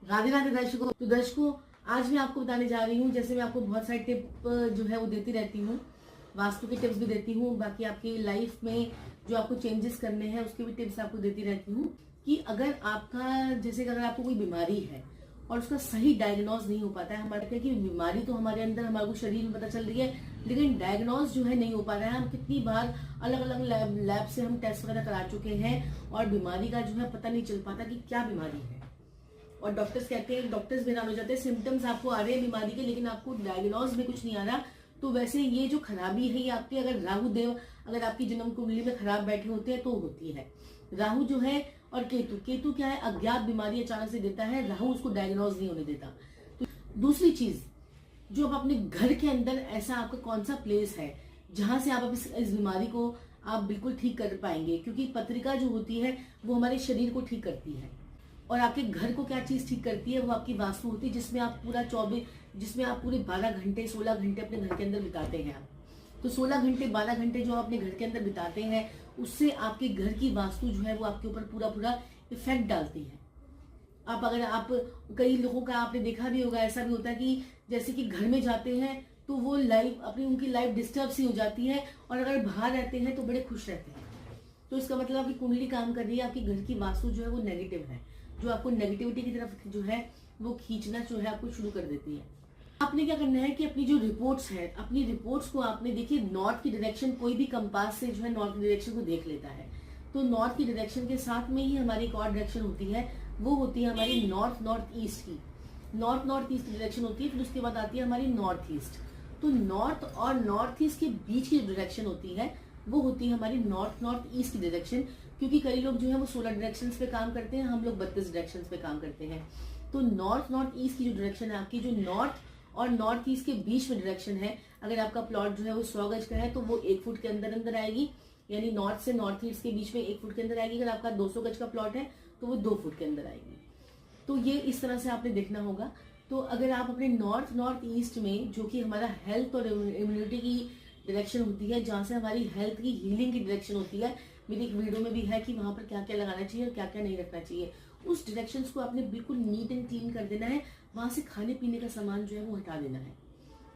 राधे राधे दर्शकों। तो दर्शकों, आज मैं आपको बताने जा रही हूँ, जैसे मैं आपको बहुत सारे टिप जो है वो देती रहती हूँ, वास्तु के टिप्स भी देती हूँ, बाकी आपकी लाइफ में जो आपको चेंजेस करने हैं उसके भी टिप्स आपको देती रहती हूँ। कि अगर आपका जैसे अगर आपको कोई बीमारी है और उसका सही डायग्नोज नहीं हो पाता है, हमारे कहते हैं कि बीमारी तो हमारे अंदर हमारे को शरीर में पता चल रही है, लेकिन डायग्नोज जो है नहीं हो पा रहा है। हम कितनी बार अलग अलग लैब से हम टेस्ट वगैरह करा चुके हैं और बीमारी का जो है पता नहीं चल पाता कि क्या बीमारी है। और डॉक्टर्स कहते हैं, डॉक्टर्स हैरान हो जाते हैं, सिम्टम्स आपको आ रहे हैं बीमारी के, लेकिन आपको डायग्नोज में कुछ नहीं आ रहा। तो वैसे ये जो खराबी है ये आपके अगर राहु देव अगर आपकी जन्म कुंडली में खराब बैठे होते हैं तो होती है। राहु जो है और केतु क्या है, अज्ञात बीमारी अचानक से देता है, राहु उसको डायग्नोज नहीं होने देता। तो दूसरी चीज, जो अब अपने घर के अंदर ऐसा आपका कौन सा प्लेस है जहां से आप इस बीमारी को आप बिल्कुल ठीक कर पाएंगे, क्योंकि पत्रिका जो होती है वो हमारे शरीर को ठीक करती है। और आपके घर को क्या चीज ठीक करती है, वो आपकी वास्तु होती है, जिसमें आप पूरे 12 घंटे 16 घंटे अपने घर के अंदर बिताते हैं आप। तो 16 घंटे 12 घंटे जो आप अपने घर के अंदर बिताते हैं, उससे आपके घर की वास्तु जो है वो आपके ऊपर पूरा पूरा इफेक्ट डालती है। आप कई लोगों का आपने देखा भी होगा, ऐसा भी होता है कि जैसे कि घर में जाते हैं तो वो उनकी लाइफ डिस्टर्ब सी हो जाती है, और अगर बाहर रहते हैं तो बड़े खुश रहते हैं। तो इसका मतलब आपकी कुंडली काम कर रही है, आपकी घर की वास्तु जो है वो नेगेटिव है, जो आपको नेगेटिविटी की तरफ जो है वो खींचना जो है आपको शुरू कर देती है। आपने क्या करना है कि अपनी जो रिपोर्ट्स है, अपनी रिपोर्ट्स को आपने देखिए, नॉर्थ की डायरेक्शन, कोई भी कंपास से जो है नॉर्थ की डायरेक्शन को देख लेता है। तो नॉर्थ की डायरेक्शन के साथ में ही हमारी एक और डायरेक्शन होती है, वो होती है हमारी नॉर्थ ईस्ट की। नॉर्थ ईस्ट की डायरेक्शन होती है, फिर उसके बाद आती है हमारी नॉर्थ ईस्ट। तो नॉर्थ और नॉर्थ ईस्ट के बीच की जो डायरेक्शन होती है वो होती है हमारी नॉर्थ ईस्ट की डायरेक्शन। क्योंकि कई लोग जो है वो 16 डायरेक्शन पे काम करते हैं, हम लोग 32 डायरेक्शन पे काम करते हैं। तो नॉर्थ ईस्ट की जो डायरेक्शन है आपकी, जो नॉर्थ और नॉर्थ ईस्ट के बीच में डायरेक्शन है, अगर आपका प्लॉट जो है वो 100 गज का है तो वो 1 फुट के अंदर आएगी, यानी नॉर्थ से नॉर्थ ईस्ट के बीच में 1 फुट के अंदर आएगी। अगर आपका 200 गज का प्लॉट है तो वो 2 फुट के अंदर आएगी। तो ये इस तरह से आपने देखना होगा। तो अगर आप अपने नॉर्थ ईस्ट में, जो कि हमारा हेल्थ और इम्यूनिटी की डायरेक्शन होती है, जहां से हमारी हेल्थ की हीलिंग की डायरेक्शन होती है, मेरी एक वीडियो में भी है कि वहां पर क्या क्या लगाना चाहिए और क्या क्या नहीं रखना चाहिए, उस डायरेक्शन को आपने बिल्कुल नीट एंड क्लीन कर देना है। वहां से खाने पीने का सामान जो है वो हटा देना है,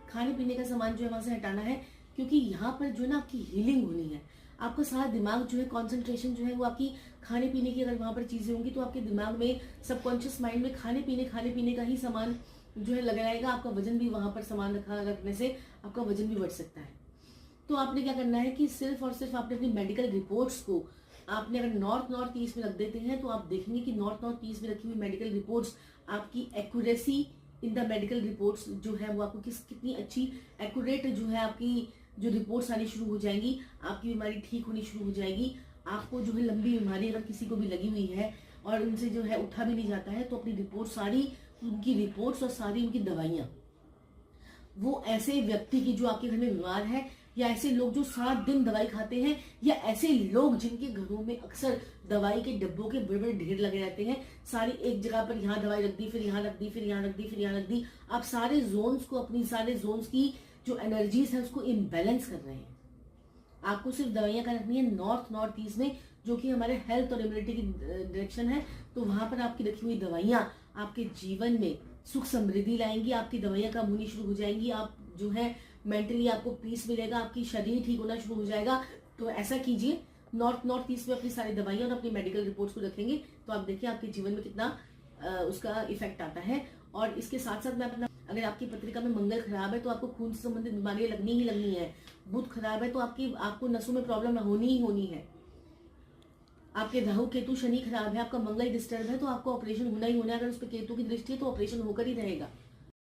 खाने पीने का सामान जो है वहां से हटाना है, क्योंकि यहाँ पर जो है ना आपकी हीलिंग होनी है। आपका सारा दिमाग जो है, कॉन्सेंट्रेशन जो है वो आपकी खाने पीने की, अगर वहां पर चीजें होंगी तो आपके दिमाग में, सबकॉन्शियस माइंड में खाने पीने का ही सामान जो है लगा रहेगा। आपका वजन भी वहां पर सामान रखने से आपका वजन भी बढ़ सकता है। तो आपने क्या करना है कि सिर्फ और सिर्फ आपने अपनी मेडिकल रिपोर्ट्स को आपने अगर नॉर्थ ईस्ट में रख देते हैं, तो आप देखेंगे कि नॉर्थ ईस्ट में रखी हुई मेडिकल रिपोर्ट्स, आपकी accuracy in the medical reports जो है वो आपको कितनी अच्छी एक्यूरेट जो है आपकी जो रिपोर्ट्स आनी शुरू हो जाएंगी, आपकी बीमारी ठीक होनी शुरू हो जाएगी। आपको जो है लंबी बीमारी अगर किसी को भी लगी हुई है और उनसे जो है उठा भी नहीं जाता है, तो अपनी रिपोर्ट, सारी उनकी रिपोर्ट्स और सारी उनकी दवाइयां, वो ऐसे व्यक्ति की जो आपके घर में बीमार है, या ऐसे लोग जो सारा दिन दवाई खाते हैं, या ऐसे लोग जिनके घरों में अक्सर दवाई के डब्बों के बड़े बड़े ढेर लगे रहते हैं, सारी एक जगह पर, यहाँ दवाई रख दी, फिर यहाँ रख दी, फिर यहाँ रख दी, फिर यहाँ रख दी, आप सारे जोन्स को, अपनी सारे जोन्स की जो एनर्जीज है उसको इम्बैलेंस कर रहे हैं। आपको सिर्फ दवाइयां का रखनी है नॉर्थ ईस्ट में, जो कि हमारे हेल्थ और इम्यूनिटी की डायरेक्शन है। तो वहां पर आपकी रखी हुई दवाइयां आपके जीवन में सुख समृद्धि लाएंगी, आपकी दवाइयां कम होनी शुरू हो जाएंगी, आप जो है मेंटली आपको पीस मिलेगा, आपकी शरीर ठीक होना शुरू हो जाएगा। तो ऐसा कीजिए, नॉर्थ ईस्ट में अपनी सारी दवाइयां और अपनी मेडिकल रिपोर्ट्स को रखेंगे, तो आप देखिए आपके जीवन में कितना उसका इफेक्ट आता है। और इसके साथ साथ मैं अपना, अगर आपकी पत्रिका में मंगल खराब है तो आपको खून से संबंधित बीमारियां लगनी ही लगनी है। बुध खराब है तो आपको नसों में प्रॉब्लम होनी ही होनी है। आपके राहु केतु शनि खराब है, आपका मंगल डिस्टर्ब है तो आपको ऑपरेशन होना ही होना है। अगर उस पर केतु की दृष्टि है तो ऑपरेशन होकर ही रहेगा।